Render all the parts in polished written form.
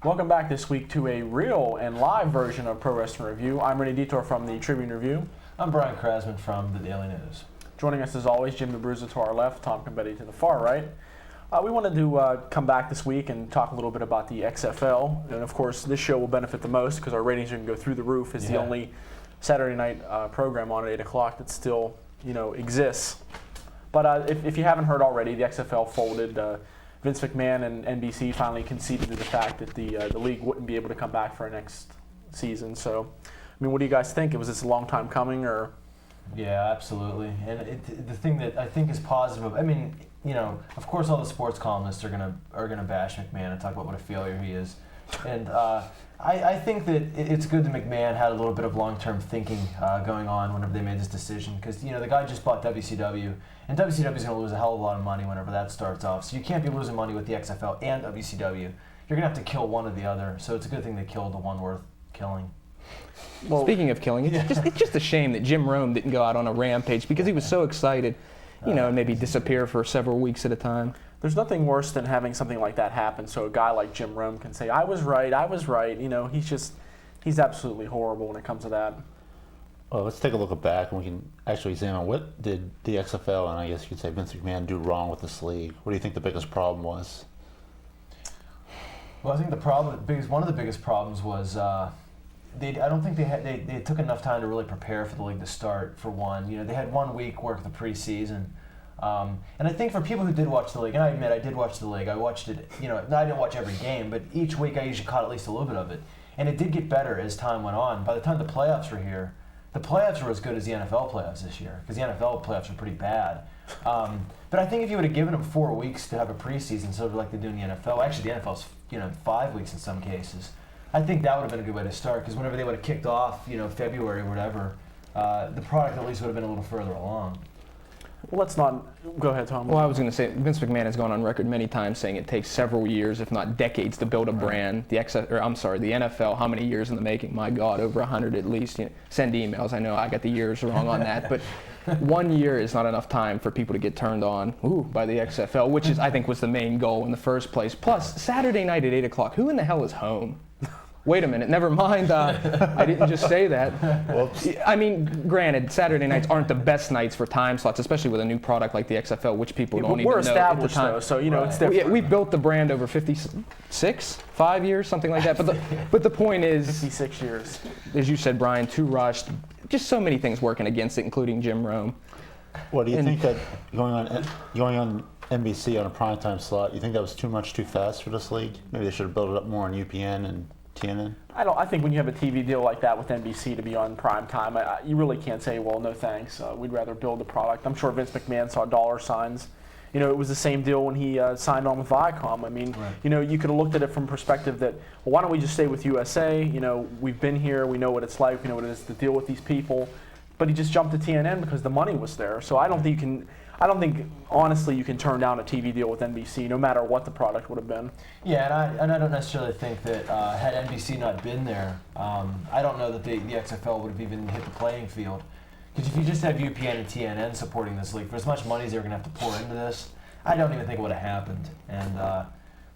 Welcome back this week to a real and live version of Pro Wrestling Review. I'm Renee Detour from the Tribune Review. I'm Brian Krasman from the Daily News. Joining us as always, Jim the Bruiser to our left, Tom Combetti to the far right. We wanted to come back this week and talk a little bit about the XFL. And of course, this show will benefit the most because our ratings are going to go through the roof. It's the only Saturday night program on at 8 o'clock that still, exists. But if you haven't heard already, the XFL folded. Vince McMahon and NBC finally conceded to the fact that the league wouldn't be able to come back for next season. So, what do you guys think? Was this a long time coming, or? Yeah, absolutely. And the thing that I think is positive, of course, all the sports columnists are gonna bash McMahon and talk about what a failure he is. And I think that it's good that McMahon had a little bit of long-term thinking going on whenever they made this decision, because the guy just bought WCW, and WCW is going to lose a hell of a lot of money whenever that starts off. So you can't be losing money with the XFL and WCW. You're going to have to kill one or the other. So it's a good thing they killed the one worth killing. Well, speaking of killing, it's just a shame that Jim Rome didn't go out on a rampage because he was so excited, and maybe disappear for several weeks at a time. There's nothing worse than having something like that happen so a guy like Jim Rome can say, I was right. He's absolutely horrible when it comes to that. Well, let's take a look back and we can actually examine what did the XFL and I guess you could say Vince McMahon do wrong with this league. What do you think the biggest problem was? Well, I think one of the biggest problems was I don't think they took enough time to really prepare for the league to start, for one. They had 1 week worth of preseason. And I think for people who did watch the league, and I admit I did watch the league, I watched it, I didn't watch every game, but each week I usually caught at least a little bit of it. And it did get better as time went on. By the time the playoffs were here, the playoffs were as good as the NFL playoffs this year, because the NFL playoffs were pretty bad. But I think if you would have given them 4 weeks to have a preseason, sort of like they do in the NFL, actually the NFL's 5 weeks in some cases, I think that would have been a good way to start, because whenever they would have kicked off, February or whatever, the product at least would have been a little further along. Well, let's not go ahead, Tom. Well, I was going to say Vince McMahon has gone on record many times saying it takes several years, if not decades, to build a brand. The NFL, how many years in the making? My God, over 100 at least. Send emails. I know I got the years wrong on that, but 1 year is not enough time for people to get turned on by the XFL, which I think was the main goal in the first place. Plus, Saturday night at 8 o'clock. Who in the hell is home? Wait a minute, never mind. I didn't just say that. Whoops. Granted, Saturday nights aren't the best nights for time slots, especially with a new product like the XFL, which people don't even know. We're established, though, so it's different. We've built the brand over 5 years, something like that. But the point is, 56 years. As you said, Brian, too rushed. Just so many things working against it, including Jim Rome. What do you think that going on NBC on a primetime slot? You think that was too much, too fast for this league? Maybe they should have built it up more on UPN and TNN? I think when you have a TV deal like that with NBC to be on prime time, you really can't say, well, no thanks. We'd rather build the product. I'm sure Vince McMahon saw dollar signs. It was the same deal when he signed on with Viacom. Right. You could have looked at it from perspective that, well, why don't we just stay with USA? We've been here. We know what it's like. We know what it is to deal with these people. But he just jumped to TNN because the money was there. So I don't think honestly you can turn down a TV deal with NBC no matter what the product would have been. Yeah, and I don't necessarily think that had NBC not been there, I don't know that the XFL would have even hit the playing field. Because if you just have UPN and TNN supporting this league, for as much money as they're going to have to pour into this, I don't even think it would have happened. And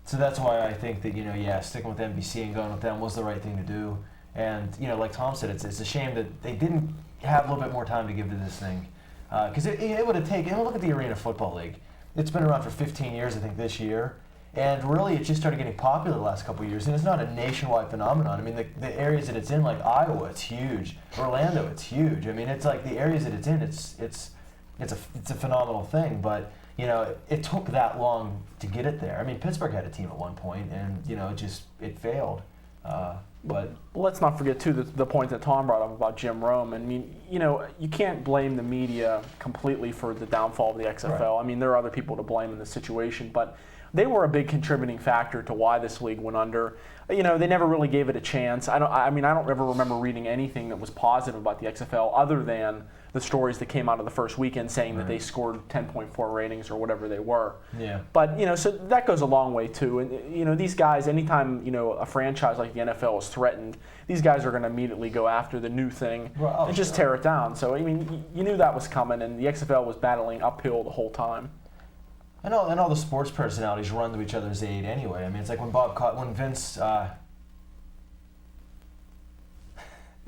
so that's why I think that, sticking with NBC and going with them was the right thing to do. And, like Tom said, it's a shame that they didn't have a little bit more time to give to this thing. Because it would have taken, look at the Arena Football League. It's been around for 15 years, I think, this year. And really, it just started getting popular the last couple of years. And it's not a nationwide phenomenon. The areas that it's in, like Iowa, it's huge. Orlando, it's huge. It's like the areas that it's in, it's a phenomenal thing. But, it took that long to get it there. Pittsburgh had a team at one point, and, it failed. But let's not forget, too, the point that Tom brought up about Jim Rome. You can't blame the media completely for the downfall of the XFL. Right. There are other people to blame in this situation, but they were a big contributing factor to why this league went under. They never really gave it a chance. I don't ever remember reading anything that was positive about the XFL other than the stories that came out of the first weekend saying that they scored 10.4 ratings or whatever they were. Yeah. But, so that goes a long way, too. And, these guys, anytime, a franchise like the NFL is threatened, these guys are going to immediately go after the new thing and just tear it down. So, you knew that was coming, and the XFL was battling uphill the whole time. And all the sports personalities run to each other's aid anyway. It's like when Vince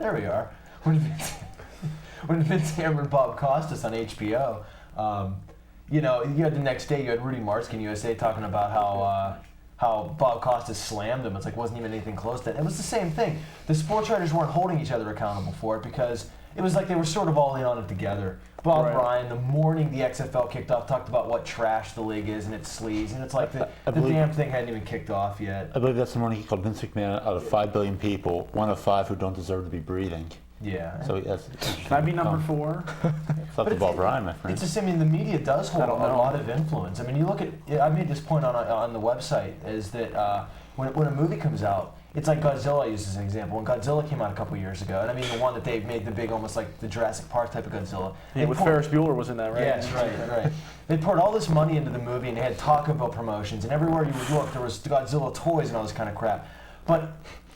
There we are. When Vince hammered Bob Costas on HBO, you had the next day, you had Rudy Martzkin, USA, talking about how Bob Costas slammed him. It's like, wasn't even anything close to that. It was the same thing. The sports writers weren't holding each other accountable for it because it was like they were sort of all in on it together. Bob Ryan, the morning the XFL kicked off, talked about what trash the league is and its sleaze, and it's like the damn thing hadn't even kicked off yet. I believe that's the morning he called Vince McMahon out of 5 billion people, one of 5 who don't deserve to be breathing. Yeah. So yes. Can I be number 4? It's up to Bob Ryan, my friend. It's just, I mean, the media does hold a lot of influence. I mean, you look at, I made this point on the website, is that when a movie comes out, it's like Godzilla, I use as an example. When Godzilla came out a couple years ago, and I mean the one that they made the big, almost like the Jurassic Park type of Godzilla. Yeah, with Ferris Bueller was in that, right? Yes, right. They poured all this money into the movie, and they had Taco Bell promotions, and everywhere you would look, there was Godzilla toys and all this kind of crap. But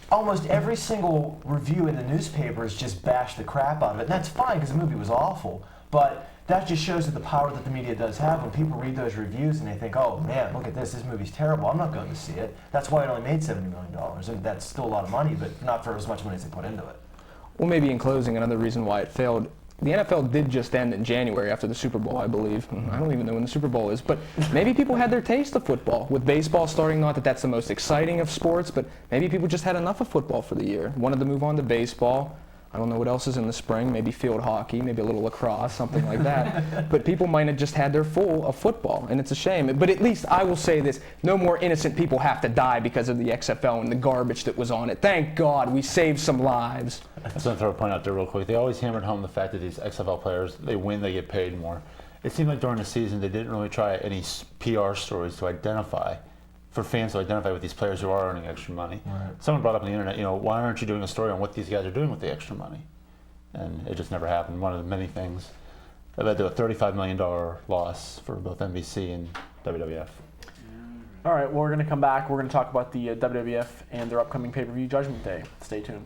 almost every single review in the newspapers just bashed the crap out of it, and that's fine because the movie was awful. But that just shows that the power that the media does have. When people read those reviews and they think, oh man, look at this movie's terrible, I'm not going to see it. That's why it only made $70 million. And that's still a lot of money, but not for as much money as they put into it. Well, maybe in closing, another reason why it failed. The NFL did just end in January after the Super Bowl, I believe. I don't even know when the Super Bowl is, but maybe people had their taste of football. With baseball starting, not that that's the most exciting of sports, but maybe people just had enough of football for the year. Wanted to move on to baseball. I don't know what else is in the spring, maybe field hockey, maybe a little lacrosse, something like that. But people might have just had their full of football, and it's a shame. But at least I will say this, no more innocent people have to die because of the XFL and the garbage that was on it. Thank God we saved some lives. I just want to throw a point out there real quick. They always hammered home the fact that these XFL players, they win, they get paid more. It seemed like during the season they didn't really try any PR stories to identify, for fans to identify with these players who are earning extra money. Right. Someone brought up on the internet, why aren't you doing a story on what these guys are doing with the extra money? And it just never happened. One of the many things that led to a $35 million loss for both NBC and WWF. All right, well, we're going to come back. We're going to talk about the WWF and their upcoming pay-per-view Judgment Day. Stay tuned.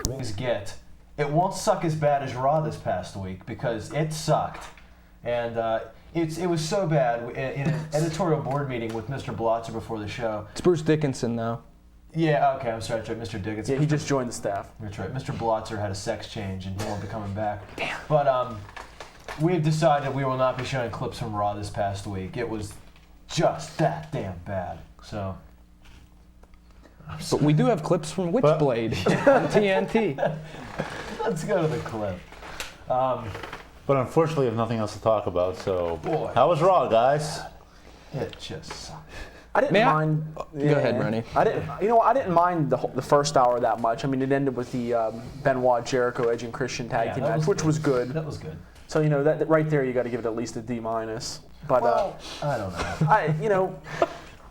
Things get. It won't suck as bad as Raw this past week because it sucked. And it was so bad in an editorial board meeting with Mr. Blotzer before the show. It's Bruce Dickinson now. Yeah, okay, I'm sorry, Mr. Dickinson. Yeah, he just joined the staff. That's right. Mr. Blotzer had a sex change and he won't be coming back. Damn. But we've decided we will not be showing clips from Raw this past week. It was just that damn bad. So. But we do have clips from Witchblade on TNT. Let's go to the clip. But unfortunately, we have nothing else to talk about, so Boy. how was Raw, guys? It just sucked. I didn't mind. Go ahead, Rennie. I didn't mind the first hour that much. I mean, it ended with the Benoit, Jericho, Edge, and Christian tag team match, which was good. That was good. So that right there, you got to give it at least a D-. But Well, I don't know.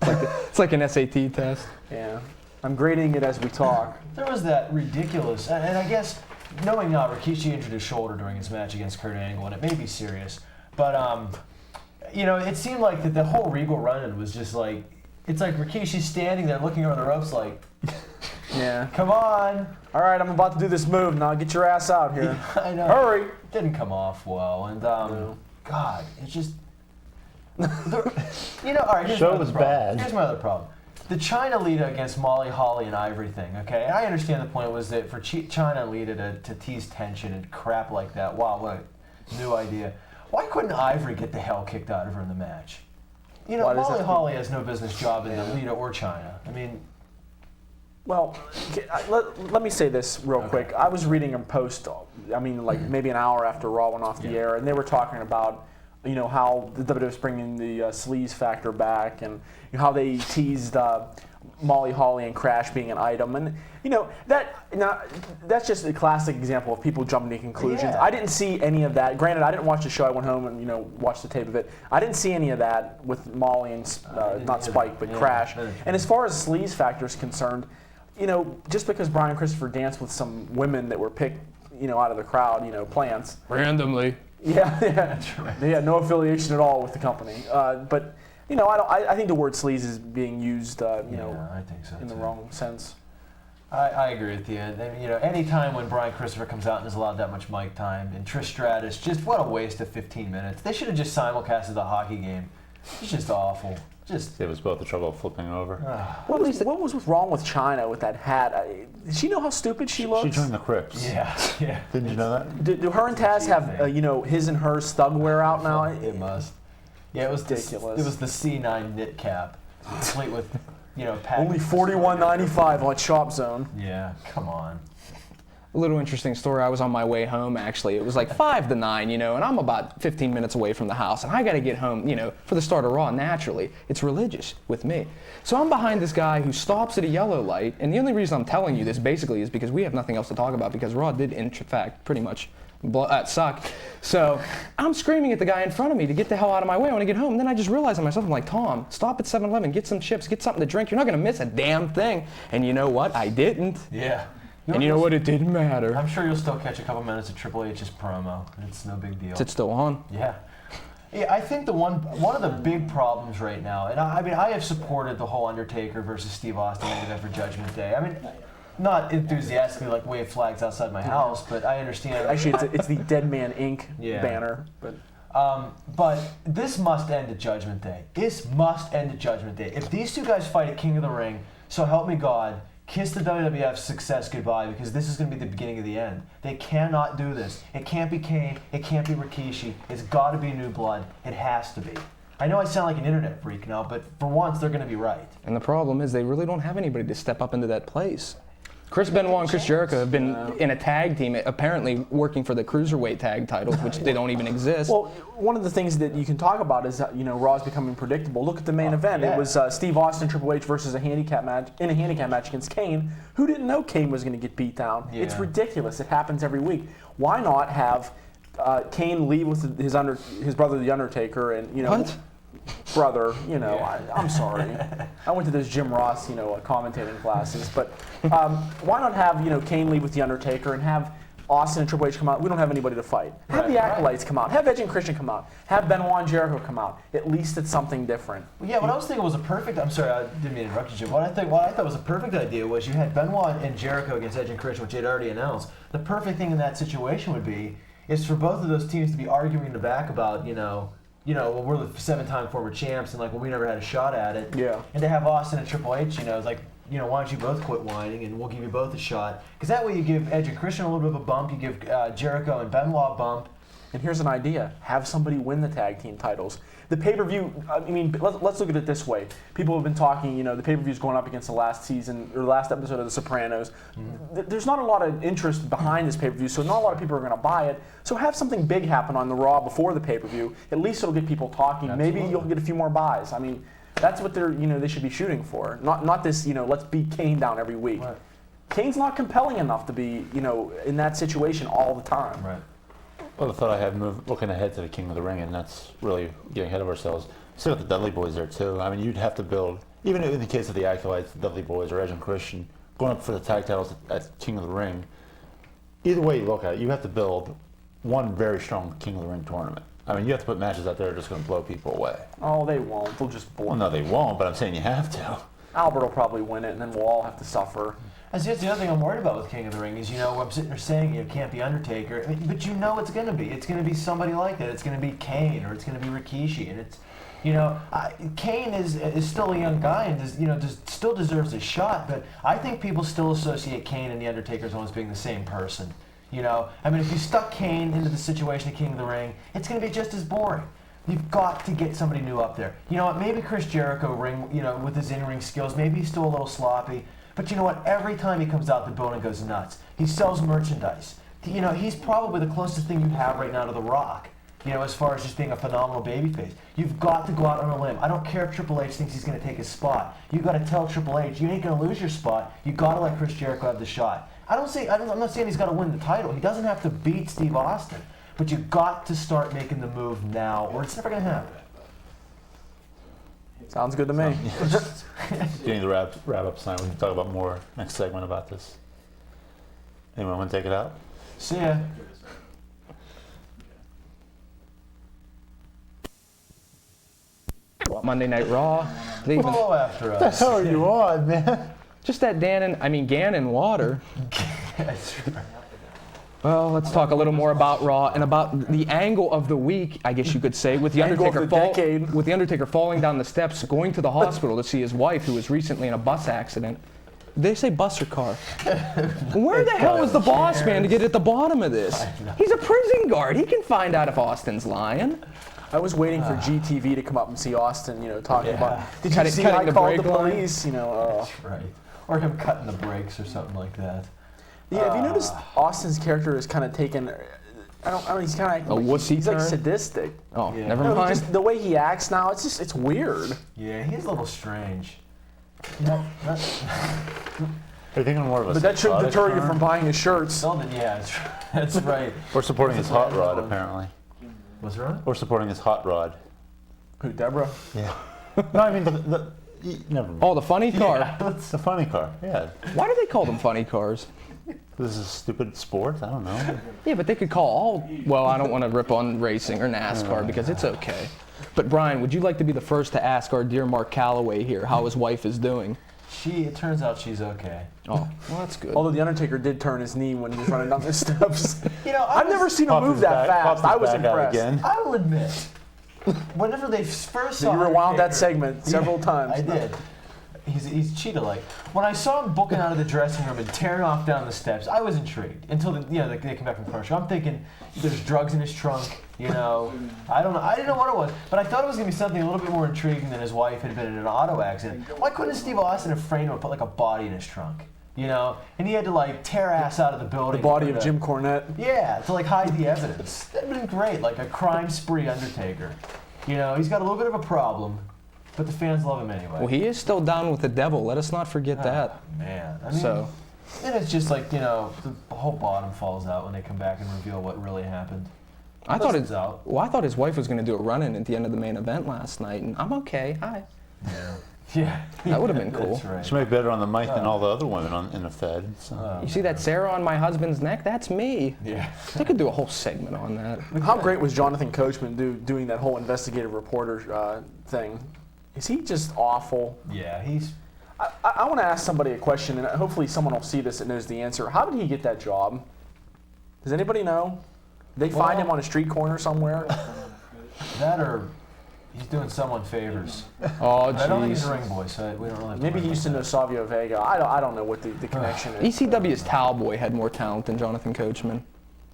It's like an SAT test. Yeah, I'm grading it as we talk. There was that ridiculous, and I guess knowing now, Rikishi injured his shoulder during his match against Kurt Angle, and it may be serious, but it seemed like that the whole Regal run-in was just like, it's like Rikishi's standing there looking over the ropes like, Yeah. come on. All right, I'm about to do this move. Now get your ass out here. I know. Hurry. It didn't come off well, and God, it's just, all right, here's Show my other was problem. bad. Here's my other problem. The China Lita against Molly Holly and Ivory thing, okay? I understand the point was that for China and Lita to tease tension and crap like that, wow, what a new idea. Why couldn't Ivory get the hell kicked out of her in the match? Molly Holly has no business job in Lita or China. I mean... Well, let me say this real quick. I was reading a post, maybe an hour after Raw went off the air, and they were talking about how the WWF's bringing the sleaze factor back, and how they teased Molly Holly and Crash being an item, and that's just a classic example of people jumping to conclusions. Yeah. I didn't see any of that. Granted, I didn't watch the show. I went home and watched the tape of it. I didn't see any of that with Molly and not Spike, but Crash. And as far as sleaze factor is concerned, just because Brian Christopher danced with some women that were picked, out of the crowd, plants. Randomly. Yeah, that's right. They had no affiliation at all with the company. But I think the word sleaze is being used, I think so in the too. wrong sense. I agree with you. Any time when Brian Christopher comes out and is allowed that much mic time, and Trish Stratus, just what a waste of 15 minutes. They should have just simulcasted the hockey game. It's just awful. Just It was both the trouble of flipping over. What was wrong with China with that hat? Does she know how stupid she looks? She joined the Crips. yeah. Didn't you know that? Do her and Taz have his and her stug wear out now? It must. Yeah, it was ridiculous. It was the C9 knit cap, complete with, patent. Only $41.95 on Shop Zone. Yeah, come on. A little interesting story. I was on my way home, actually. It was like 5 to 9, and I'm about 15 minutes away from the house, and I got to get home, for the start of Raw, naturally. It's religious with me. So I'm behind this guy who stops at a yellow light, and the only reason I'm telling you this, basically, is because we have nothing else to talk about, because Raw did, in fact, pretty much suck. So I'm screaming at the guy in front of me to get the hell out of my way. I want to get home. And then I just realized to myself, I'm like, Tom, stop at 7-Eleven, get some chips, get something to drink. You're not going to miss a damn thing. And you know what? I didn't. Yeah. And you know what? It didn't matter. I'm sure you'll still catch a couple minutes of Triple H's promo. It's no big deal. Is it still on? Yeah. Yeah, I think one of the big problems right now, and I have supported the whole Undertaker versus Steve Austin main event for Judgment Day. I mean, not enthusiastically like wave flags outside my house, but I understand. Actually, it's the Dead Man Inc. Yeah. banner. But this must end at Judgment Day. This must end at Judgment Day. If these two guys fight at King of the Ring, so help me God, kiss the WWF success goodbye, because this is going to be the beginning of the end. They cannot do this. It can't be Kane. It can't be Rikishi. It's got to be New Blood. It has to be. I know I sound like an internet freak now, but for once, they're going to be right. And the problem is they really don't have anybody to step up into that place. Chris Benoit and Chris Jericho have been in a tag team, apparently working for the Cruiserweight tag titles, which they don't even exist. Well, one of the things that you can talk about is that, Raw's becoming predictable. Look at the main event. Yeah. It was Steve Austin, Triple H versus a handicap match against Kane. Who didn't know Kane was going to get beat down? Yeah. It's ridiculous. It happens every week. Why not have Kane leave with his brother, The Undertaker, and, What? brother, I'm sorry. I went to those Jim Ross, commentating classes, but why not have, Kane leave with The Undertaker and have Austin and Triple H come out? We don't have anybody to fight. Have the Acolytes come out. Have Edge and Christian come out. Have Benoit and Jericho come out. At least it's something different. Well, yeah, what I was thinking was a perfect. I'm sorry, I didn't mean to interrupt you, Jim. What I thought was a perfect idea was you had Benoit and Jericho against Edge and Christian, which they'd already announced. The perfect thing in that situation would be is for both of those teams to be arguing in the back about, well, we're the 7-time former champs, and we never had a shot at it. Yeah. And to have Austin and Triple H, it's like, why don't you both quit whining, and we'll give you both a shot. Because that way you give Edge and Christian a little bit of a bump, you give Jericho and Benoit a bump. And here's an idea. Have somebody win the tag team titles. The pay-per-view, let's look at it this way. People have been talking, the pay-per-view's going up against the last season, or last episode of The Sopranos. Mm-hmm. There's not a lot of interest behind this pay-per-view, so not a lot of people are going to buy it. So have something big happen on the Raw before the pay-per-view. At least it'll get people talking. Absolutely. Maybe you'll get a few more buys. That's what they should be shooting for. Not this, let's beat Kane down every week. Right. Kane's not compelling enough to be, in that situation all the time. Right. Well, the thought I had looking ahead to the King of the Ring, and that's really getting ahead of ourselves. Still with the Dudley Boys there too. You'd have to build, even in the case of the Acolytes, the Dudley Boys or Edge and Christian, going up for the tag titles at King of the Ring. Either way you look at it, you have to build one very strong King of the Ring tournament. You have to put matches out there that are just going to blow people away. Oh, they won't. They'll just blow. Well, no, they won't, but I'm saying you have to. Albert will probably win it, and then we'll all have to suffer. That's the other thing I'm worried about with King of the Ring is, I'm sitting there saying it can't be Undertaker, but it's going to be. It's going to be somebody like that. It's going to be Kane, or it's going to be Rikishi, and it's, Kane is still a young guy and still deserves a shot, but I think people still associate Kane and the Undertaker as almost being the same person. If you stuck Kane into the situation of King of the Ring, it's going to be just as boring. You've got to get somebody new up there. You know what? Maybe Chris Jericho with his in-ring skills, maybe he's still a little sloppy. But you know what? Every time he comes out, the building goes nuts. He sells merchandise. He's probably the closest thing you have right now to The Rock. As far as just being a phenomenal babyface. You've got to go out on a limb. I don't care if Triple H thinks he's going to take his spot. You've got to tell Triple H, you ain't going to lose your spot. You've got to let Chris Jericho have the shot. I'm not saying he's got to win the title. He doesn't have to beat Steve Austin. But you've got to start making the move now, or it's never going to happen. Sounds good to me. Getting the wrap up tonight. We can talk about more next segment about this. Anyone want to take it out? See ya. Monday Night Raw. Follow after us. What the hell are you on, man? Just that Gannon water. Well, let's talk a little more about Raw and about the angle of the week, I guess you could say, with the Angle of Undertaker the decade. with the Undertaker falling down the steps, going to the hospital to see his wife, who was recently in a bus accident. Did they say bus or car? Where the hell is the boss man to get at the bottom of this? He's a prison guard. He can find out if Austin's lying. I was waiting for GTV to come up and see Austin, talking about. Did you Cutting- see cutting I the called the brake line? police? That's right. Or him cutting the brakes or something like that. Yeah, have you noticed Austin's character is kind of taken? I don't. He's kind of A wussy He's like turn? sadistic. Oh, Yeah. never No, mind. just the way he acts now, it's weird. Yeah, he's a little strange. No, Are you thinking more of a But that shouldn't psychotic deter you turn? from buying his shirts. yeah, that's right. Or supporting his hot rod, apparently. What's wrong? Or supporting his hot rod. Who, Deborah? Yeah. No, I mean, never mind. Oh, the funny car. That's the funny car, yeah. Why do they call them funny cars? This is a stupid sport? I don't know. Yeah, but they could call all. Well, I don't want to rip on racing or NASCAR because it's okay. But Brian, would you like to be the first to ask our dear Mark Calloway here how his wife is doing? It turns out she's okay. Oh, well, that's good. Although the Undertaker did turn his knee when he was running down the steps. I I've never seen him Popped move his that back- fast. popped his I was back out impressed. again. I will admit, whenever they first saw You rewound that Undertaker- segment several times. I did. He's cheetah-like. When I saw him booking out of the dressing room and tearing off down the steps, I was intrigued until they came back from commercial. I'm thinking there's drugs in his trunk. I don't know. I didn't know what it was, but I thought it was gonna be something a little bit more intriguing than his wife had been in an auto accident. Why couldn't Steve Austin have framed him and put like a body in his trunk? And he had to tear ass out of the building. The body for of Jim Cornette. Yeah, to hide the evidence. That'd been great, like a crime spree Undertaker. He's got a little bit of a problem, but the fans love him anyway. Well, he is still down with the devil. Let us not forget that. Man, I mean, So, and it's just the whole bottom falls out when they come back and reveal what really happened. I thought Listen's out. Well, I thought his wife was going to do a run-in at the end of the main event last night, and I'm okay. Hi. Yeah, That would have been cool. That's right. She made better on the mic than all the other women in the Fed. So. You see that Sarah on my husband's neck? That's me. Yeah. They could do a whole segment on that. How great was Jonathan Coachman doing that whole investigative reporter thing? Is he just awful? Yeah, he's. I want to ask somebody a question, and hopefully someone will see this and knows the answer. How did he get that job? Does anybody know? Did they find him on a street corner somewhere? That or he's doing someone favors. Oh, But I don't think he's a jeez. ring boy, so we don't really. Have to Maybe worry he used to about know Savio Vega. I don't know what the connection is. ECW's Towelboy had more talent than Jonathan Coachman.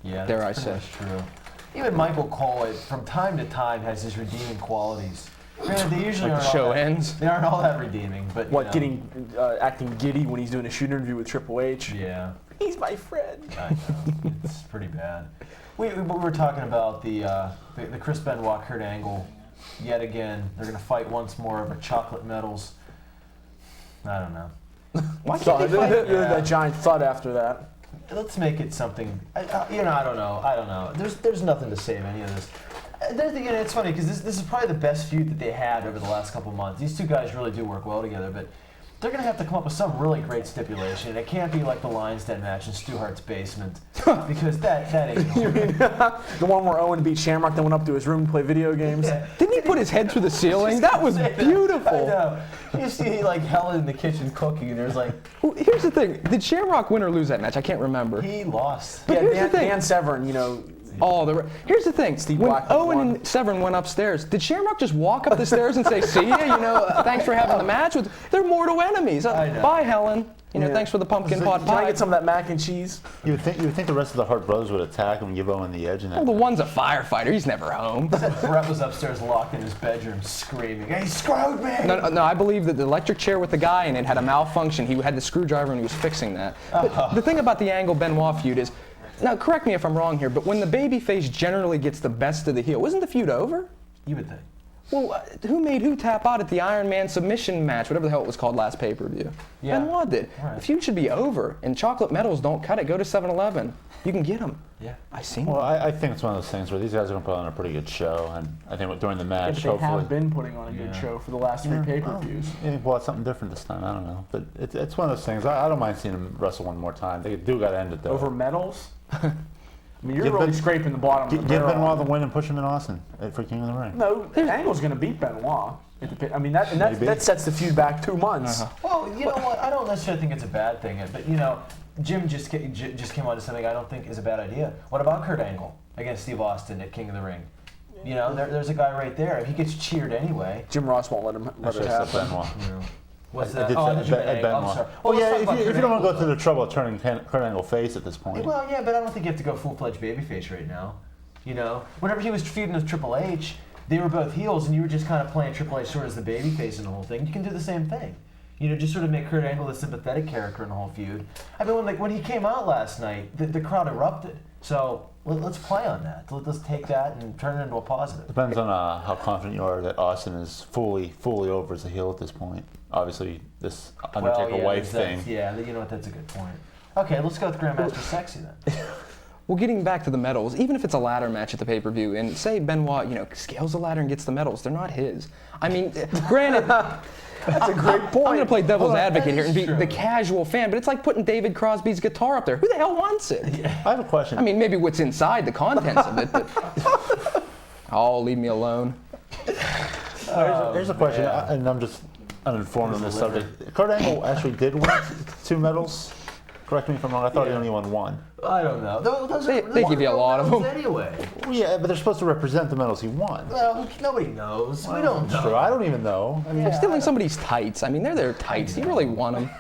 that. Yeah, dare that's I pretty say. much true. Even Michael Cole, from time to time, has his redeeming qualities. Granted, they usually Like the aren't show all that, ends. They aren't all that redeeming, but What, acting giddy when he's doing a shoot interview with Triple H? Yeah. He's my friend. I know. It's pretty bad. We were talking about the Chris Benoit Kurt Angle. Yet again, they're going to fight once more over chocolate medals. I don't know. Why can't they fight? That giant thud after that. Let's make it something. I don't know. There's nothing to say of any of this. It's funny because this is probably the best feud that they had over the last couple months. These two guys really do work well together, but they're going to have to come up with some really great stipulation. And it can't be like the Lions Den match in Stu Hart's basement because that ain't You mean the one where Owen beat Shamrock, then went up to his room and play video games? Yeah. Didn't he put his head through the ceiling? That was I beautiful. know. You see Helen in the kitchen cooking, and there's Well, here's the thing. Did Shamrock win or lose that match? I can't remember. he lost. But Yeah, here's the thing. Dan Severn, Here's the thing. Steve When Blackman Owen won. and Severn went upstairs, did Shamrock just walk up the stairs and say, "See ya, thanks for having the match"? They're mortal enemies. I know. Bye, Helen. Yeah. Thanks for the pumpkin pot Can I pie. get some of that mac and cheese? You would think the rest of the Hart brothers would attack him and give Owen the edge in that. Well, the one's a firefighter. He's never home. Brett was upstairs locked in his bedroom screaming, "He screwed me!" No, I believe that the electric chair with the guy in it had a malfunction. He had the screwdriver and he was fixing that. But the thing about the Angle Benoit feud is, now correct me if I'm wrong here, but when the babyface generally gets the best of the heel, wasn't the feud over? You would think. Well, who made who tap out at the Iron Man submission match, whatever the hell it was called last pay-per-view? Yeah. Benoit did. Right. The feud should be over, and chocolate medals don't cut it. Go to 7-Eleven. You can get them. Yeah. I seen Well, them. I think it's one of those things where these guys are going to put on a pretty good show, and I think during the Yeah, match, but they hopefully. have been putting on a good Yeah. show for the last three pay-per-views. Well, it's something different this time. I don't know, but it's one of those things. I don't mind seeing them wrestle one more time. They do got to end it though. Over medals? I mean, you're Give really Ben- scraping the bottom of Give the barrel. Benoit the win and push him in Austin for King of the Ring. No, Angle's going to beat Benoit. I mean, that Maybe. sets the feud back 2 months. Well, you know what? I don't necessarily think it's a bad thing, but Jim just came on to something I don't think is a bad idea. What about Kurt Angle against Steve Austin at King of the Ring? You know, there's a guy right there. If he gets cheered anyway. Jim Ross won't let it happen. What's I that? did Oh, I say thought you meant Ed Angle. I'm Benoit. sorry. Well, let's yeah, talk about if Kurt you don't want to Angle. go through the trouble of turning Kurt Angle face at this point. Well, yeah, but I don't think you have to go full-fledged babyface right now. You know, whenever he was feuding with Triple H, they were both heels, and you were just kind of playing Triple H sort of as the babyface in the whole thing. You can do the same thing. You know, just sort of make Kurt Angle the sympathetic character in the whole feud. I mean, when he came out last night, the crowd erupted. So let's play on that. Let's take that and turn it into a positive. Depends on how confident you are that Austin is fully over as a heel at this point. Obviously, this Undertaker wife thing. Yeah, you know what? That's a good point. Okay, let's go with Grandmaster Sexy then. Well, getting back to the medals, even if it's a ladder match at the pay-per-view, and say Benoit, scales the ladder and gets the medals, they're not his. I mean, granted, That's a great point. I'm going to play devil's advocate here and be true. the casual fan, but it's like putting David Crosby's guitar up there. Who the hell wants it? I have a question. I mean, maybe what's inside the contents of it, but oh, leave me alone. Here's a question, yeah. and I'm just uninformed on this subject. Kurt Angle actually did win 2 medals. Correct me if I'm wrong. I thought he only won 1. I don't know. Those They give you a lot of them. Anyway. Well, yeah, but they're supposed to represent the medals he won. Well, nobody knows. We don't know. Sure, I don't even know. I mean, They're stealing somebody's tights. I mean, they're their tights. You really want them.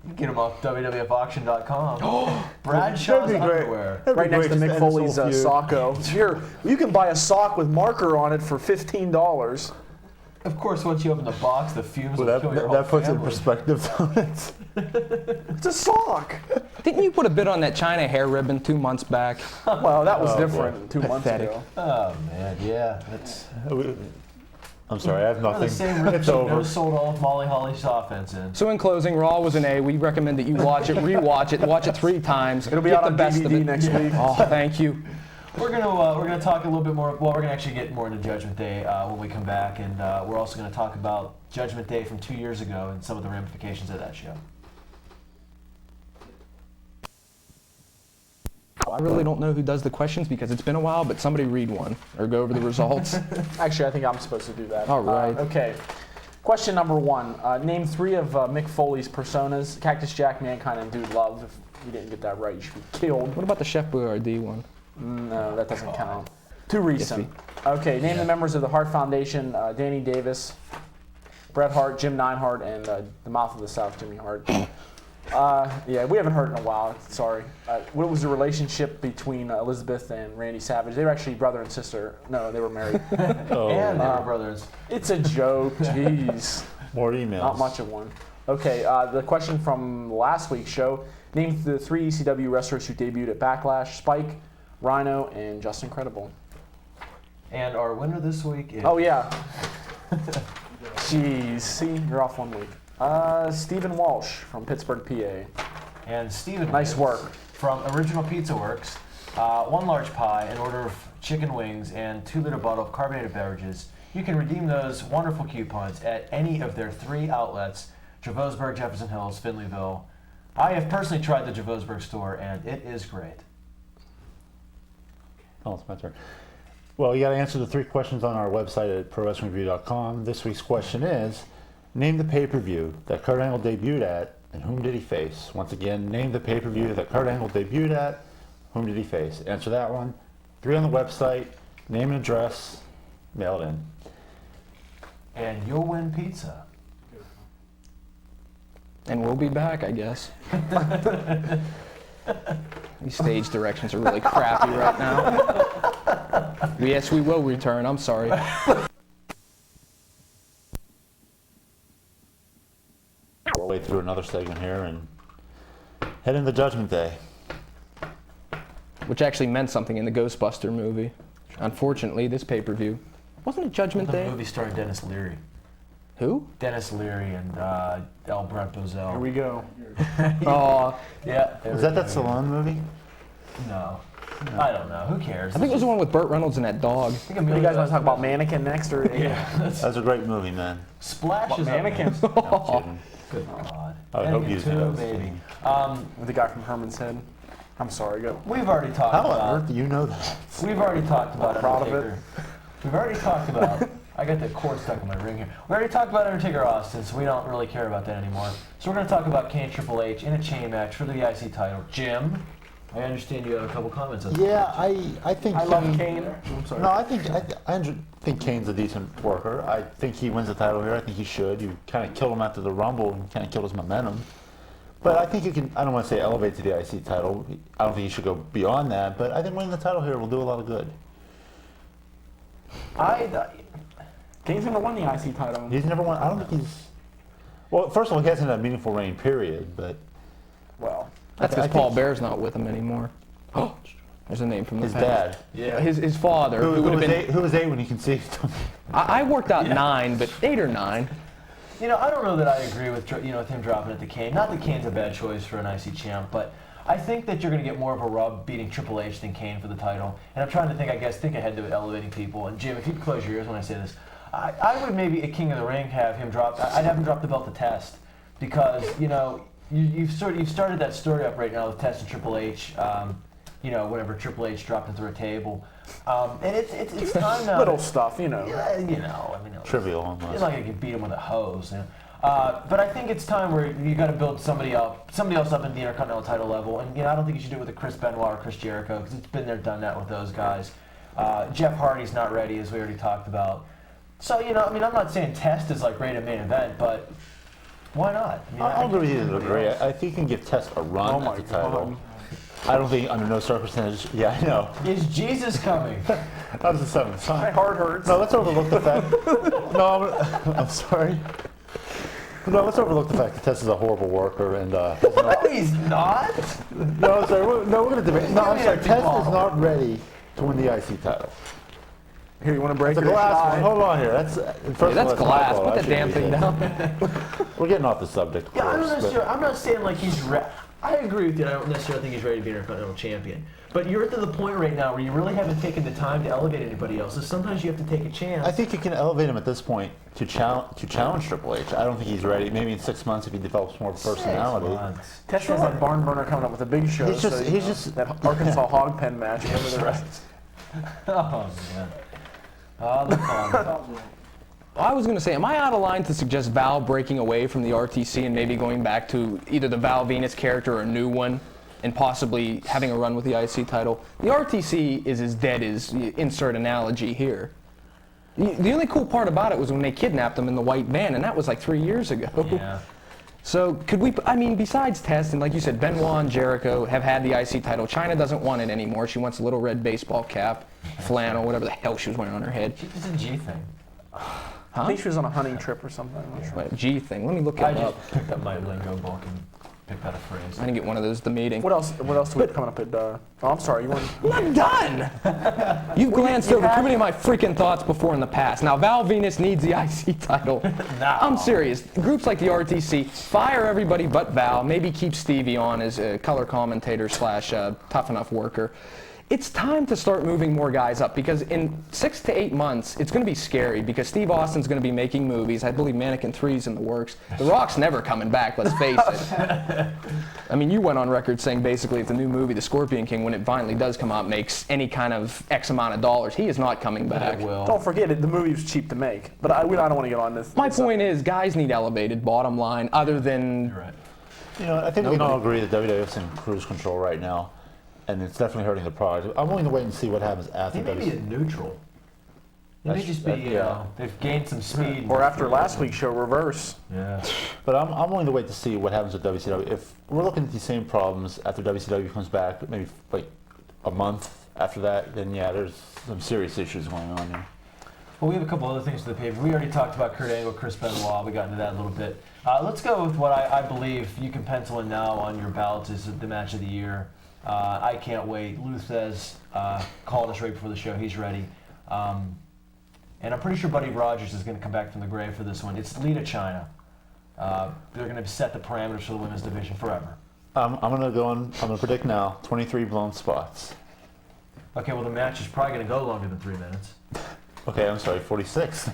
You can get them off WWFauction.com. Bradshaw's That'd be great. underwear. That'd be Right next to great Mick end this whole Foley's feud. socko. Here, you can buy a sock with marker on it for $15. Of course, once you open the box, the fumes Well, will kill your whole that puts it in family. perspective on it. It's a sock. Didn't you put a bid on that China hair ribbon 2 months back? Well, that was Oh, different 2 months Pathetic. ago. Oh man, yeah. That's I'm sorry, I have the nothing. same ribbon It's she over. knows sold all of Molly Holly's offense in. So in closing, Raw was an A. We recommend that you watch it, rewatch it, watch it 3 times. It'll be Get out the on best of DVD it. next week. Oh, thank you. We're gonna talk a little bit more. Well, we're gonna actually get more into Judgment Day when we come back, and we're also gonna talk about Judgment Day from 2 years ago and some of the ramifications of that show. I really don't know who does the questions because it's been a while, but somebody read one or go over the results. Actually, I think I'm supposed to do that. All right. Okay. Question number 1. Name 3 of Mick Foley's personas. Cactus Jack, Mankind, and Dude Love. If you didn't get that right, you should be killed. What about the Chef Boyardee one? No, that doesn't count. Too recent. Okay, name the members of the Hart Foundation. Danny Davis, Bret Hart, Jim Neidhart, and the Mouth of the South, Jimmy Hart. Yeah, we haven't heard in a while. Sorry. What was the relationship between Elizabeth and Randy Savage? They were actually brother and sister. No, they were married. Oh, And they were brothers. It's a joke. Jeez. more emails. Not much of one. Okay, the question from last week's show. Name the 3 ECW wrestlers who debuted at Backlash. Spike, Rhino, and Justin Credible. And our winner this week is. Oh, yeah. Jeez. See, you're off 1 week. Stephen Walsh from Pittsburgh, PA. And Steven. Nice is work. From Original Pizza Works. 1 large pie, an order of chicken wings, and 2-liter bottle of carbonated beverages. You can redeem those wonderful coupons at any of their 3 outlets: Javosburg, Jefferson Hills, Finleyville. I have personally tried the Javosburg store, and it is great. Oh, it's my turn. Well, you got to answer the 3 questions on our website at ProWrestlingReview.com. This week's question is, name the pay-per-view that Kurt Angle debuted at, and whom did he face? Once again, name the pay-per-view that Kurt Angle debuted at, whom did he face? Answer that one. 3 on the website, name and address, mail it in. And you'll win pizza. And we'll be back, I guess. These stage directions are really crappy right now. Yes, we will return. I'm sorry. We'll wait through another segment here and head into Judgment Day. Which actually meant something in the Ghostbuster movie. Unfortunately, this pay-per-view. Wasn't it Judgment The Day? movie starring Dennis Leary. Who? Dennis Leary and L. Brent Bozell. Here we go. Oh, Yeah. Is that Stallone movie? No. I don't know. Who cares? I think it was the one with Burt Reynolds and that dog. You guys want to talk about Mannequin next? Or Yeah. That's a great movie, man. Splash What, is Mannequin? No, I'm kidding. Good God. I hope Mannequin you 2, know. baby. With the guy from Herman's Head. I'm sorry, go. We've already talked How on about. earth do you know that? We've already talked about Proud of it. Undertaker. We've already talked about I got the cord stuck in my ring here. We already talked about Undertaker Austin, so we don't really care about that anymore. So we're going to talk about Kane Triple H in a chain match for the IC title. Jim, I understand you have a couple comments on this. Yeah, I think I love Kane. I'm sorry. No, I think Kane's a decent worker. I think he wins the title here. I think he should. You kind of killed him after the Rumble and kind of killed his momentum. But I think you can, I don't want to say elevate to the IC title. I don't think he should go beyond that. But I think winning the title here will do a lot of good. Kane's never won the IC title. He's never won. I don't think he's. Well, first of all, he hasn't had a meaningful reign, period. But Well, That's because Paul Bear's not with him anymore. Oh, there's a name from the his past. dad, Yeah. His father, who would have been. who was 8 when he conceived him. I worked out 9, but 8 or 9. You know, I don't know that I agree with with him dropping it to Kane. Not that Kane's a bad choice for an IC champ, but I think that you're going to get more of a rub beating Triple H than Kane for the title. And I'm trying to think ahead to elevating people. And Jim, if you'd close your ears when I say this, I would maybe at King of the Ring have him drop. I'd have him drop the belt to Test, because you've started that story up right now with Test and Triple H. Whenever Triple H dropped into a table, and it's time now. little stuff, Yeah, I mean, Trivial almost. it's like I could beat him with a hose. But I think it's time where you got to build somebody else up in the Intercontinental title level. And I don't think you should do it with a Chris Benoit or Chris Jericho, because it's been there, done that with those guys. Jeff Hardy's not ready, as we already talked about. So I'm not saying Test is like ready to main event, but why not? I'll agree with you to a degree. I think you can give Test a run Oh my at the title. God. I don't think under no circumstances. Yeah, I know. Is Jesus coming? That was the 7th my time. heart hurts. No, let's overlook the fact. I'm sorry. No, let's overlook the fact that Test is a horrible worker and. No, he's not. No, I'm sorry. We're going to debate. No, I'm Give me sorry. a Test ball. is not ready to win the IC title. Here, you want to break It's a your glass one. tie? Hold on here. That's first Hey, of all, that's my glass. fault. Put I that damn shouldn't thing be down. We're getting off the subject. Of Yeah, course, but- I'm not saying like he's ready. I agree with you. I don't necessarily think he's ready to be Intercontinental Champion. But you're at the point right now where you really haven't taken the time to elevate anybody else. So sometimes you have to take a chance. I think you can elevate him at this point to challenge Triple H. I don't think he's ready. Maybe in 6 months if he develops more of a personality. 6 months. Test has that barn burner coming up with a big show. He's just- so, he's just- that Arkansas hog pen match over the rest. Oh man. Oh, the fun. I was going to say, am I out of line to suggest Val breaking away from the RTC and maybe going back to either the Val Venus character or a new one, and possibly having a run with the IC title? The RTC is as dead as, insert analogy here. The only cool part about it was when they kidnapped him in the white van, and that was like 3 years ago. Yeah. So could we, besides Test, and like you said, Benoit and Jericho have had the IC title. China doesn't want it anymore. She wants a little red baseball cap, flannel, whatever the hell she was wearing on her head. It's a G thing. I think she was on a hunting trip or something. I'm not sure. What, G thing. Let me look I it just up. picked up my lingo book and picked out a phrase. I didn't get one of those at the meeting. What else do we have coming up at? Oh, I'm sorry. You want? I'm not done! You've glanced over too many of my freaking thoughts before in the past. Now, Val Venus needs the IC title. No. I'm serious. Groups like the RTC, fire everybody but Val. Maybe keep Stevie on as a color commentator / tough enough worker. It's time to start moving more guys up, because in 6 to 8 months, it's going to be scary, because Steve Austin's going to be making movies. I believe Mannequin 3's in the works. The Rock's never coming back, let's face it. I mean, you went on record saying basically if the new movie, The Scorpion King, when it finally does come out, makes any kind of X amount of dollars, he is not coming back. It will. Don't forget it. The movie was cheap to make. But I don't want to get on this. My point is, guys need elevated, bottom line, other than... You're right. I think we can all agree that WWF's in cruise control right now, and it's definitely hurting the product. I'm willing to wait and see what happens after He may be WWF. at neutral. He may That's- just be, yeah. they've gained some speed. Or after last week's show, reverse. Yeah. But I'm willing to wait to see what happens with WCW. If we're looking at these same problems after WCW comes back, maybe like a month after that, then yeah, there's some serious issues going on here. Well, we have a couple other things to the paper. We already talked about Kurt Angle, Chris Benoit. We got into that a little bit. Let's go with what I believe you can pencil in now on your ballots is the match of the year. I can't wait. Lou says, called us right before the show. He's ready. And I'm pretty sure Buddy Rogers is going to come back from the grave for this one. It's Lita China. They're going to set the parameters for the women's division forever. I'm gonna go on. I'm gonna predict now. 23 blown spots. Okay, well, the match is probably going to go longer than 3 minutes. Okay, I'm sorry, 46.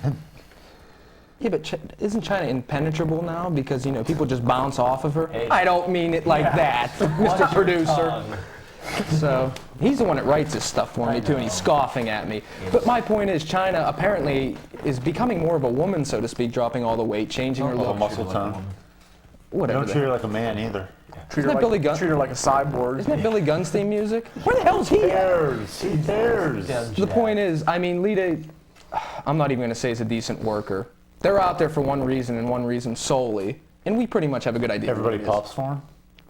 Yeah, but isn't China impenetrable now? Because, people just bounce off of her? Hey. I don't mean it like that, Mr. Watch your Producer. tongue. So, he's the one that writes this stuff for me, too, and he's scoffing at me. But my point is, China apparently is becoming more of a woman, so to speak, dropping all the weight, changing her Oh, look. muscle tone. Whatever. Don't treat her like a man either. Treat Isn't that Billy Gunn? treat her like a cyborg. Isn't that Billy Gunn's theme music? Where the hell is he at? He cares. The point is, I mean, Lita, I'm not even going to say is a decent worker. They're out there for one reason and one reason solely, and we pretty much have a good idea. Everybody what it is. pops for him.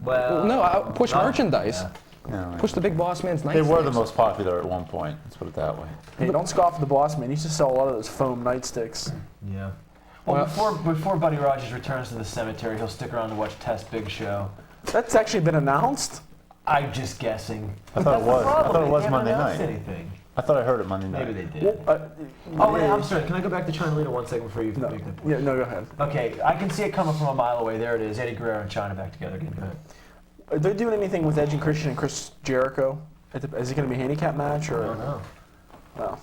Well, No, push merchandise. Yeah. No, Push the big boss man's nice. they were the most popular at one point. Let's put it that way. Hey, don't scoff at the boss man. He used to sell a lot of those foam nightsticks. Yeah. Well, Well- before Buddy Rogers returns to the cemetery, he'll stick around to watch Test Big Show. That's actually been announced. I'm just guessing. I thought it was. I thought it was They haven't Monday announced night. anything. I thought I heard it Monday night. Maybe they did. Well, Oh, wait, I'm sorry. Can I go back to China Lita 1 second before you no, make that point? yeah, no, go ahead. Okay, I can see it coming from a mile away. There it is. Eddie Guerrero and China back together. Good. Are they doing anything with Edge and Christian and Chris Jericho? Is it going to be a handicap match I or? don't know.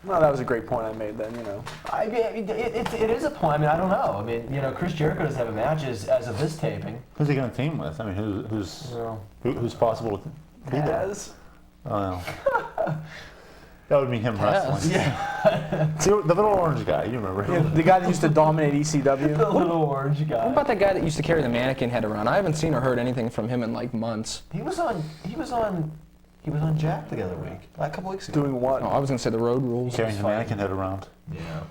No, that was a great point I made then. You know. I mean, it is a point. I mean, I don't know. I mean, Chris Jericho doesn't have a match as of this taping. Who's he going to team with? I mean, who's possible to be there? Taz? Oh, no. That would be him wrestling. Yeah. See, the little orange guy, you remember Yeah, him? the guy that used to dominate The ECW. little orange guy. What about that guy that used to carry the mannequin head around? I haven't seen or heard anything from him in like months. He was on Jack the other week, like a couple weeks ago. Doing what? Oh, I was going to say the Road Rules. Carrying the mannequin head around. Yeah.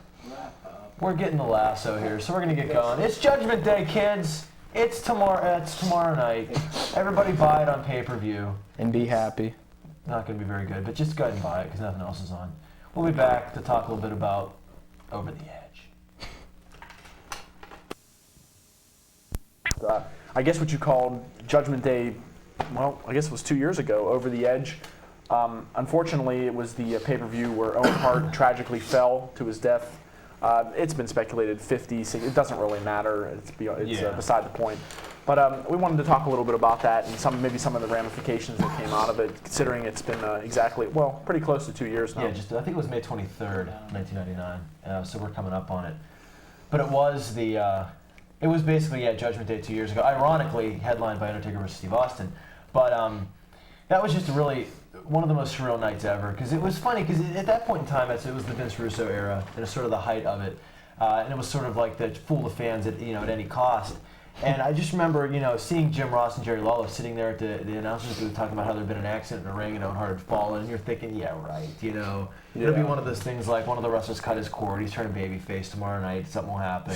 We're getting the lasso here, so we're gonna get going. It's Judgment Day, kids. It's tomorrow. It's tomorrow night. Everybody buy it on pay-per-view. And be happy. Not gonna be very good, but just go ahead and buy it because nothing else is on. We'll be back to talk a little bit about Over the Edge. I guess what you called Judgment Day, well, I guess it was 2 years ago, Over the Edge. Unfortunately, it was the pay-per-view where Owen Hart tragically fell to his death. It's been speculated 50, it doesn't really matter. It's beside the point. But we wanted to talk a little bit about that and maybe some of the ramifications that came out of it, considering it's been pretty close to 2 years now. Yeah, I think it was May 23rd, 1999. So we're coming up on it. But it was basically Judgment Day 2 years ago. Ironically, headlined by Undertaker versus Steve Austin. But that was just one of the most surreal nights ever, because it was funny, because at that point in time, it was the Vince Russo era, and it was sort of the height of it, and it was sort of like the fool the fans at any cost. And I just remember, seeing Jim Ross and Jerry Lawler sitting there at the announcers booth talking about how there'd been an accident in the ring and Owen Hart had fallen, and you're thinking, yeah, right, It'll be one of those things like one of the wrestlers cut his cord, he's turning babyface tomorrow night, something will happen.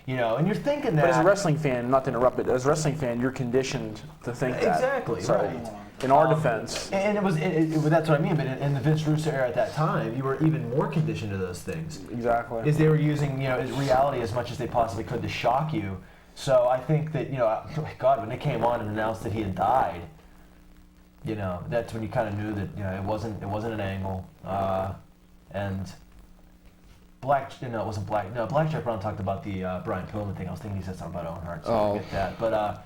And you're thinking that. But as a wrestling fan, not to interrupt, but as a wrestling fan, you're conditioned to think that. Exactly, so, right. In our defense. And that's what I mean, but in the Vince Russo era at that time, you were even more conditioned to those things. Exactly. Is they were using, reality as much as they possibly could to shock you. So I think that, God, when they came on and announced that he had died, that's when you kind of knew that, it wasn't an angle. And Blackjack Brown talked about the Brian Pillman thing. I was thinking he said something about Owen Hart, so I get that. But,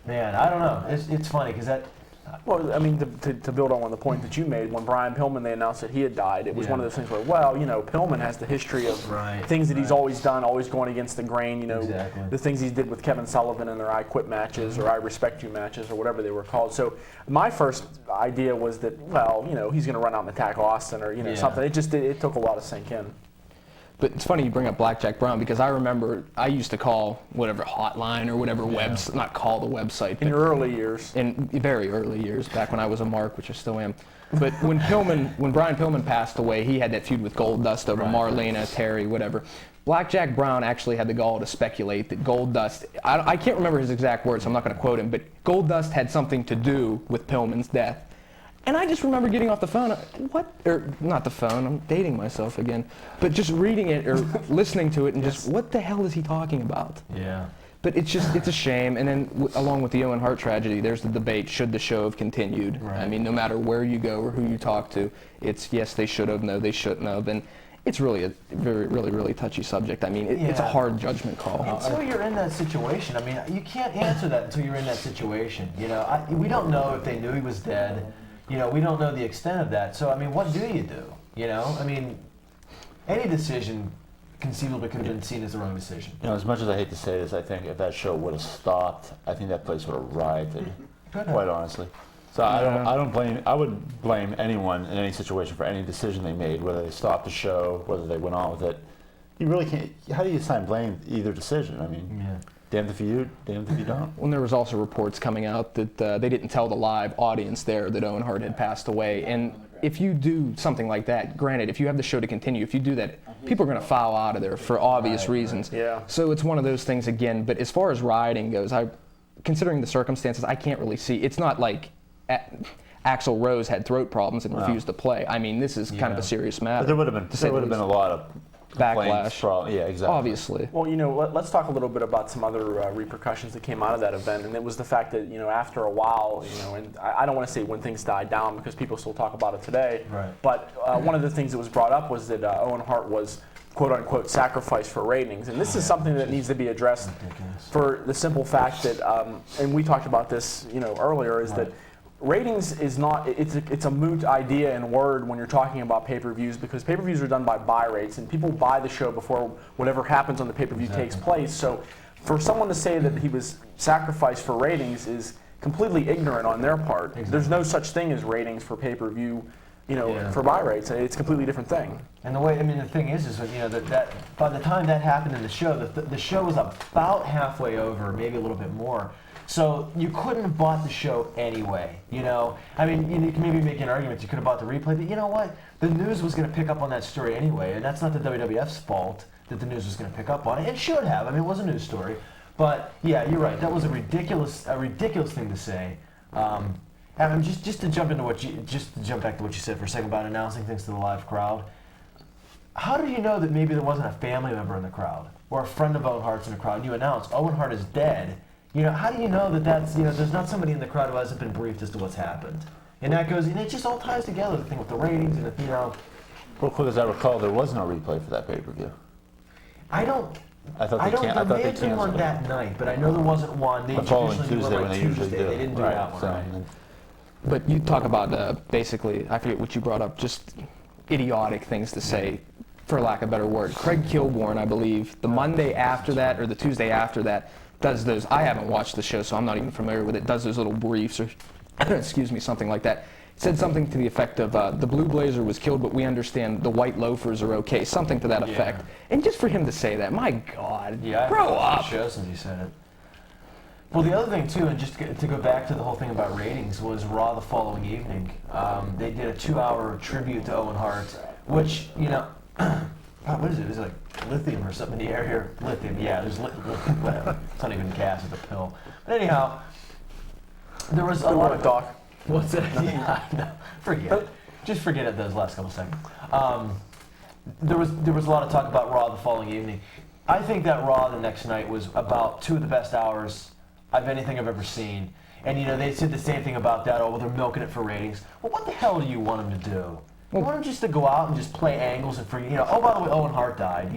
man, I don't know. It's funny because that. Well, I mean, to build on the point that you made, when Brian Pillman, they announced that he had died, it was one of those things where, Pillman has the history of things that he's always done, always going against the grain, Exactly. the things he did with Kevin Sullivan in their I Quit matches or I Respect You matches or whatever they were called. So my first idea was that, he's going to run out and attack Austin or, something. It took a lot to sink in. But it's funny you bring up Blackjack Brown, because I remember I used to call whatever hotline or whatever not call the website. In your early years. In very early years, back when I was a mark, which I still am. But when Brian Pillman passed away, he had that feud with Goldust over Marlena, Terry, whatever. Blackjack Brown actually had the gall to speculate that Goldust, I can't remember his exact words, so I'm not going to quote him, but Goldust had something to do with Pillman's death. And I just remember getting off the phone, not the phone, I'm dating myself again, but just reading it or listening to it and just, what the hell is he talking about? Yeah. But it's a shame. And then along with the Owen Hart tragedy, there's the debate, should the show have continued? Right. I mean, no matter where you go or who you talk to, it's yes, they should have, no, they shouldn't have. And it's really a very, really, really touchy subject. I mean, it's a hard judgment call. Until you're in that situation, I mean, you can't answer that until you're in that situation. We don't know if they knew he was dead. We don't know the extent of that. So, I mean, what do you do? I mean, any decision conceivably could have been seen as the wrong decision. As much as I hate to say this, I think if that show would have stopped, I think that place would have rioted, quite honestly. So I would blame anyone in any situation for any decision they made, whether they stopped the show, whether they went on with it. you really can't. How do you assign blame to either decision? I mean, Yeah. damned if you do, damned if you don't. Well, there was also reports coming out that they didn't tell the live audience there that Owen Hart had passed away. And if you do something like that, granted, if you have the show to continue, if you do that, people are going to file out of there for obvious reasons. Yeah. So it's one of those things again. But as far as rioting goes, considering the circumstances, I can't really see. It's not like Axl Rose had throat problems and refused to play. I mean, this is kind of a serious matter. But there would have been a lot of complaints, backlash. Yeah, exactly. Obviously. Well, let's talk a little bit about some other repercussions that came out of that event, and it was the fact that after a while, and I don't want to say when things died down because people still talk about it today. Right. But one of the things that was brought up was that Owen Hart was quote unquote sacrificed for ratings, and this is something that needs to be addressed for the simple fact that, and we talked about this earlier, is that ratings is not, it's a moot idea and word when you're talking about pay-per-views, because pay-per-views are done by buy rates and people buy the show before whatever happens on the pay-per-view takes place. So for someone to say that he was sacrificed for ratings is completely ignorant on their part. There's no such thing as ratings for pay-per-view, for buy rates. It's a completely different thing. And the thing is that by the time that happened in the show, the show was about halfway over, maybe a little bit more. So you couldn't have bought the show anyway, I mean, you can maybe make an argument you could have bought the replay, but you know what? The news was going to pick up on that story anyway, and that's not the WWF's fault that the news was going to pick up on it. It should have. I mean, it was a news story. But yeah, you're right. That was a ridiculous thing to say. And just to jump back to what you said for a second about announcing things to the live crowd. How do you know that maybe there wasn't a family member in the crowd or a friend of Owen Hart's in the crowd? And you announce Owen Hart is dead. How do you know that that's there's not somebody in the crowd who hasn't been briefed as to what's happened? And that goes, and it just all ties together. The thing with the ratings and Real quick, as I recall, there was no replay for that pay-per-view. I thought there may have been one that night, but I know there wasn't one. They The following traditionally do Tuesday it when like they usually Tuesday. do. They didn't do that one. Right. But you talk about basically, I forget what you brought up, just idiotic things to say, for lack of a better word. Craig Kilborn, I believe, the Monday after that or the Tuesday after that, does those, I haven't watched the show, so I'm not even familiar with it, does those little briefs or, excuse me, something like that. Said something to the effect of, the Blue Blazer was killed, but we understand the white loafers are okay, something to that effect. And just for him to say that, my God, grow up. Show since he said it. Well, the other thing too, and just to go back to the whole thing about ratings, was Raw the following evening. They did a 2-hour tribute to Owen Hart, which what is it? Is it like lithium or something in the air here? Lithium, yeah. There's whatever. It's not even gas; it's a pill. But anyhow, there was a lot of talk. What's that? Yeah, no, forget it. Just forget it. Those last couple seconds. There was a lot of talk about Raw the following evening. I think that Raw the next night was about 2 of the best hours of anything I've ever seen. And they said the same thing about that. Oh, well, they're milking it for ratings. Well, what the hell do you want them to do? You want them just to go out and just play angles and oh, by the way, Owen Hart died.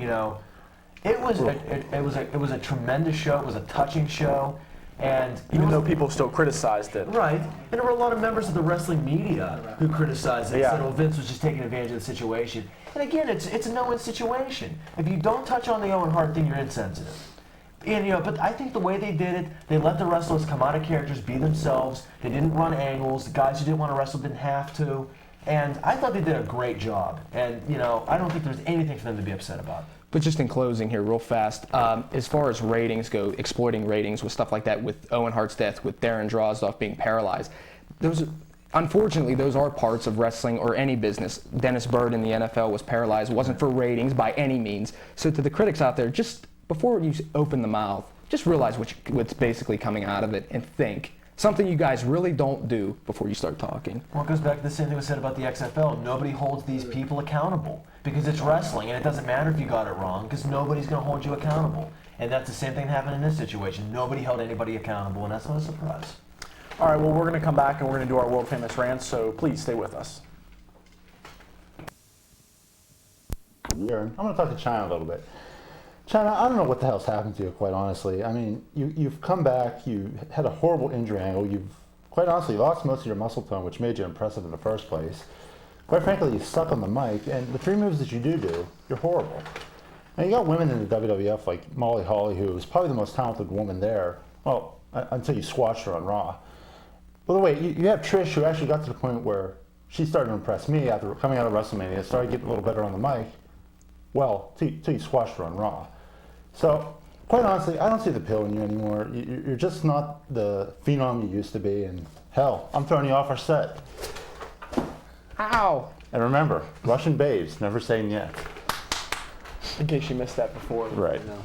It was a tremendous show. It was a touching show. And even though people still criticized it. Right. And there were a lot of members of the wrestling media who criticized it. Yeah. Said, Vince was just taking advantage of the situation. And again, it's a no-win situation. If you don't touch on the Owen Hart thing, you're insensitive. And but I think the way they did it, they let the wrestlers come out of characters, be themselves. They didn't run angles. The guys who didn't want to wrestle didn't have to. And I thought they did a great job. And I don't think there's anything for them to be upset about. But just in closing here, real fast, as far as ratings go, exploiting ratings with stuff like that, with Owen Hart's death, with Darren Drozdov being paralyzed, unfortunately, those are parts of wrestling or any business. Dennis Byrd in the NFL was paralyzed. It wasn't for ratings by any means. So to the critics out there, just before you open the mouth, just realize what's basically coming out of it and think. Something you guys really don't do before you start talking. Well, it goes back to the same thing we said about the XFL. Nobody holds these people accountable because it's wrestling, and it doesn't matter if you got it wrong because nobody's going to hold you accountable. And that's the same thing that happened in this situation. Nobody held anybody accountable, and that's not a surprise. All right, well, we're going to come back and we're going to do our world-famous rants, so please stay with us. I'm going to talk to China a little bit. China, I don't know what the hell's happened to you, quite honestly. I mean, you've come back, you had a horrible injury angle, you've, quite honestly, lost most of your muscle tone, which made you impressive in the first place. Quite frankly, you suck on the mic, and the 3 moves that you do, you're horrible. Now, you got women in the WWF like Molly Holly, who is probably the most talented woman there, well, until you squashed her on Raw. By the way, you have Trish, who actually got to the point where she started to impress me after coming out of WrestleMania, started getting a little better on the mic. well till you squash her on Raw. So, quite honestly, I don't see the appeal in you anymore. You're just not the phenom you used to be, and hell, I'm throwing you off our set. Ow! And remember, Russian babes, never say niet. In case you missed that before. Right. You know.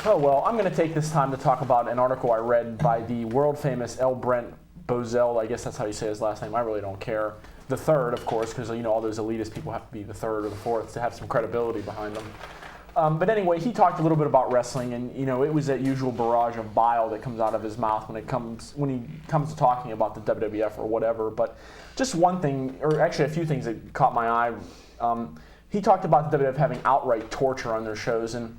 Oh, well, I'm going to take this time to talk about an article I read by the world-famous L. Brent Bozell. I guess that's how you say his last name. I really don't care. The third, of course, because all those elitist people have to be the third or the fourth to have some credibility behind them. But anyway, he talked a little bit about wrestling, and it was that usual barrage of bile that comes out of his mouth when he comes to talking about the WWF or whatever. But just one thing, or actually a few things that caught my eye. He talked about the WWF having outright torture on their shows, and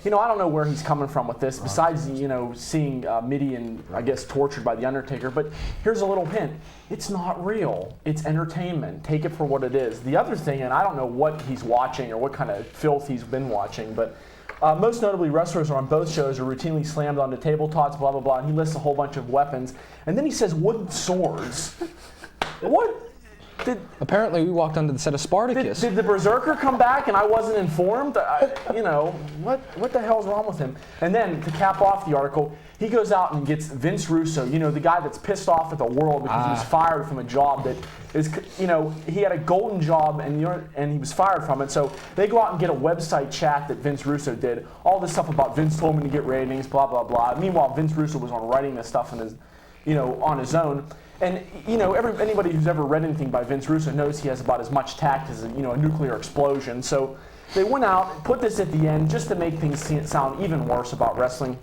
I don't know where he's coming from with this, besides, seeing Mideon, I guess, tortured by The Undertaker. But here's a little hint. It's not real. It's entertainment. Take it for what it is. The other thing, and I don't know what he's watching or what kind of filth he's been watching, but most notably, wrestlers on both shows are routinely slammed onto tabletops, blah, blah, blah, and he lists a whole bunch of weapons. And then he says wooden swords. What? Apparently, we walked onto the set of Spartacus. Did the Berserker come back and I wasn't informed? What the hell's wrong with him? And then, to cap off the article, he goes out and gets Vince Russo, the guy that's pissed off at the world because he was fired from a job that is, he had a golden job and he was fired from it. So they go out and get a website chat that Vince Russo did. All this stuff about Vince told me to get ratings, blah, blah, blah. Meanwhile, Vince Russo was on writing this stuff in his, on his own. And anybody who's ever read anything by Vince Russo knows he has about as much tact as a nuclear explosion. So they went out, put this at the end just to make things sound even worse about wrestling.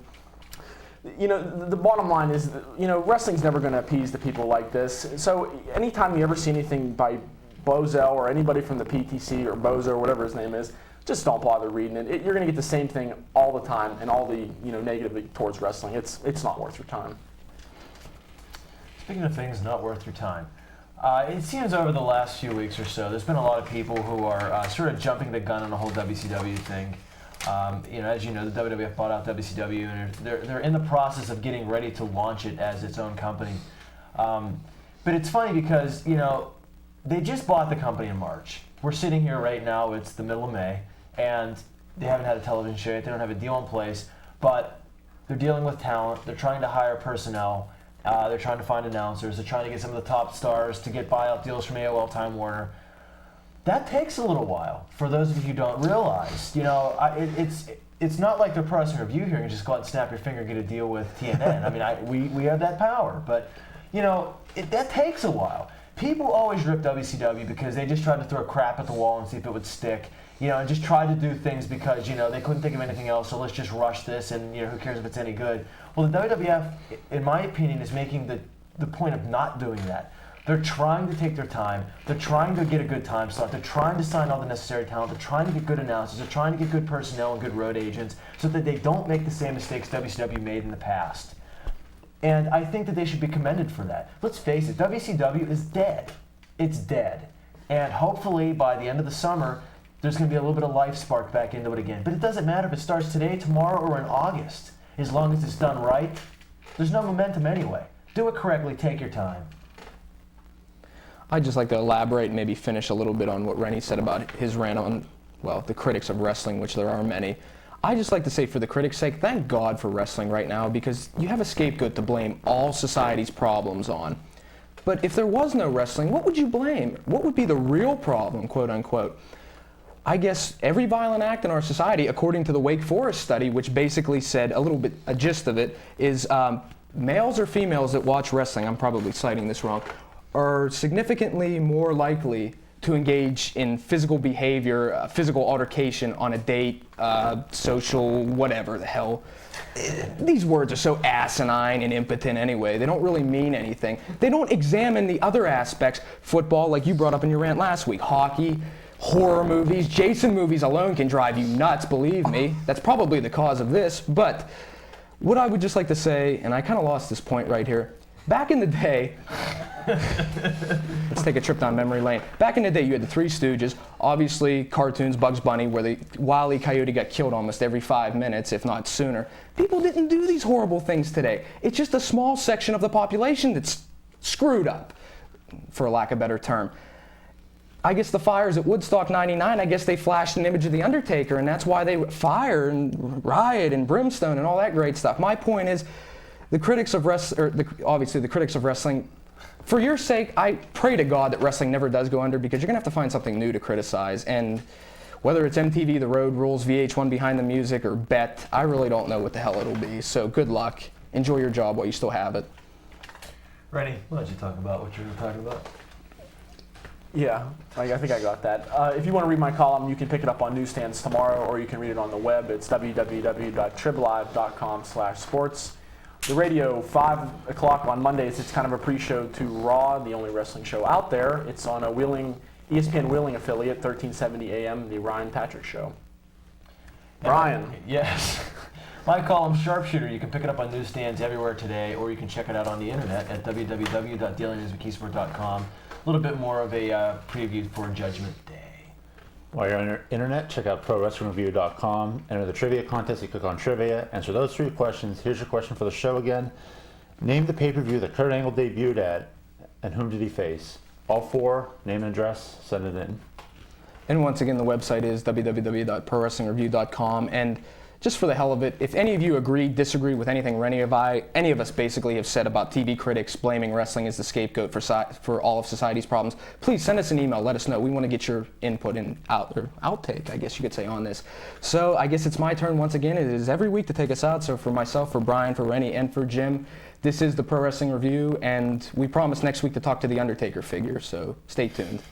The bottom line is, wrestling's never going to appease the people like this. So anytime you ever see anything by Bozell or anybody from the PTC or Bozo or whatever his name is, just don't bother reading it. You're going to get the same thing all the time and all the negatively towards wrestling. It's not worth your time. Speaking of things not worth your time, it seems over the last few weeks or so, there's been a lot of people who are sort of jumping the gun on the whole WCW thing. As you know, the WWF bought out WCW, and they're in the process of getting ready to launch it as its own company. But it's funny because, they just bought the company in March. We're sitting here right now, it's the middle of May, and they haven't had a television show yet, they don't have a deal in place, but they're dealing with talent, they're trying to hire personnel, they're trying to find announcers. They're trying to get some of the top stars to get buyout deals from AOL Time Warner. That takes a little while. For those of you who don't realize, it's not like the Pro Wrestling Review here and just go out and snap your finger and get a deal with TNN. I mean, we have that power, but that takes a while. People always rip WCW because they just tried to throw crap at the wall and see if it would stick. And just tried to do things because they couldn't think of anything else. So let's just rush this, and who cares if it's any good? Well, the WWF, in my opinion, is making the point of not doing that. They're trying to take their time. They're trying to get a good time slot. They're trying to sign all the necessary talent. They're trying to get good announcers. They're trying to get good personnel and good road agents so that they don't make the same mistakes WCW made in the past. And I think that they should be commended for that. Let's face it, WCW is dead. It's dead. And hopefully by the end of the summer, there's going to be a little bit of life sparked back into it again. But it doesn't matter if it starts today, tomorrow, or in August. As long as it's done right, there's no momentum anyway. Do it correctly, take your time. I'd just like to elaborate and maybe finish a little bit on what Rennie said about his rant on, the critics of wrestling, which there are many. I just like to say, for the critics' sake, thank God for wrestling right now, because you have a scapegoat to blame all society's problems on. But if there was no wrestling, what would you blame? What would be the real problem, quote unquote? I guess every violent act in our society, according to the Wake Forest study, which basically said a gist of it, is males or females that watch wrestling, I'm probably citing this wrong, are significantly more likely to engage in physical behavior, physical altercation on a date, social, whatever the hell. These words are so asinine and impotent anyway. They don't really mean anything. They don't examine the other aspects. Football, like you brought up in your rant last week, hockey, horror movies, Jason movies alone can drive you nuts, believe me. That's probably the cause of this. But what I would just like to say, and I kind of lost this point right here, back in the day, let's take a trip down memory lane. Back in the day, you had the Three Stooges, obviously cartoons, Bugs Bunny, where the Wile E. Coyote got killed almost every 5 minutes, if not sooner. People didn't do these horrible things today. It's just a small section of the population that's screwed up, for lack of a better term. I guess the fires at Woodstock '99, I guess they flashed an image of the Undertaker, and that's why they fire and riot and brimstone and all that great stuff. My point is, the critics of obviously the critics of wrestling, for your sake, I pray to God that wrestling never does go under, because you're gonna have to find something new to criticize. And whether it's MTV, The Road Rules, VH1 Behind the Music, or Bet, I really don't know what the hell it'll be. So good luck. Enjoy your job while you still have it. Rennie, why don't you talk about what you're talking about? Yeah, I think I got that. If you want to read my column, you can pick it up on newsstands tomorrow, or you can read it on the web. It's www.triblive.com/sports. The radio, 5 o'clock on Mondays, it's kind of a pre-show to Raw, the only wrestling show out there. It's on a ESPN Wheeling affiliate, 1370 AM, the Ryan Patrick Show. Brian. Yes. My column, Sharpshooter, you can pick it up on newsstands everywhere today, or you can check it out on the internet at www.dailynewswithkeysford.com. A little bit more of a preview for Judgment Day. While you're on the internet, check out ProWrestlingReview.com. Enter the trivia contest. You click on trivia. Answer those 3 questions. Here's your question for the show again. Name the pay-per-view that Kurt Angle debuted at, and whom did he face? All 4, name and address, send it in. And once again, the website is www.prowrestlingreview.com. And just for the hell of it, if any of you agree, disagree with anything any of us basically have said about TV critics blaming wrestling as the scapegoat for all of society's problems, please send us an email. Let us know. We want to get your input and outtake, I guess you could say, on this. So I guess it's my turn once again. It is every week to take us out. So for myself, for Brian, for Rennie, and for Jim, this is the Pro Wrestling Review, and we promise next week to talk to the Undertaker figure. So stay tuned.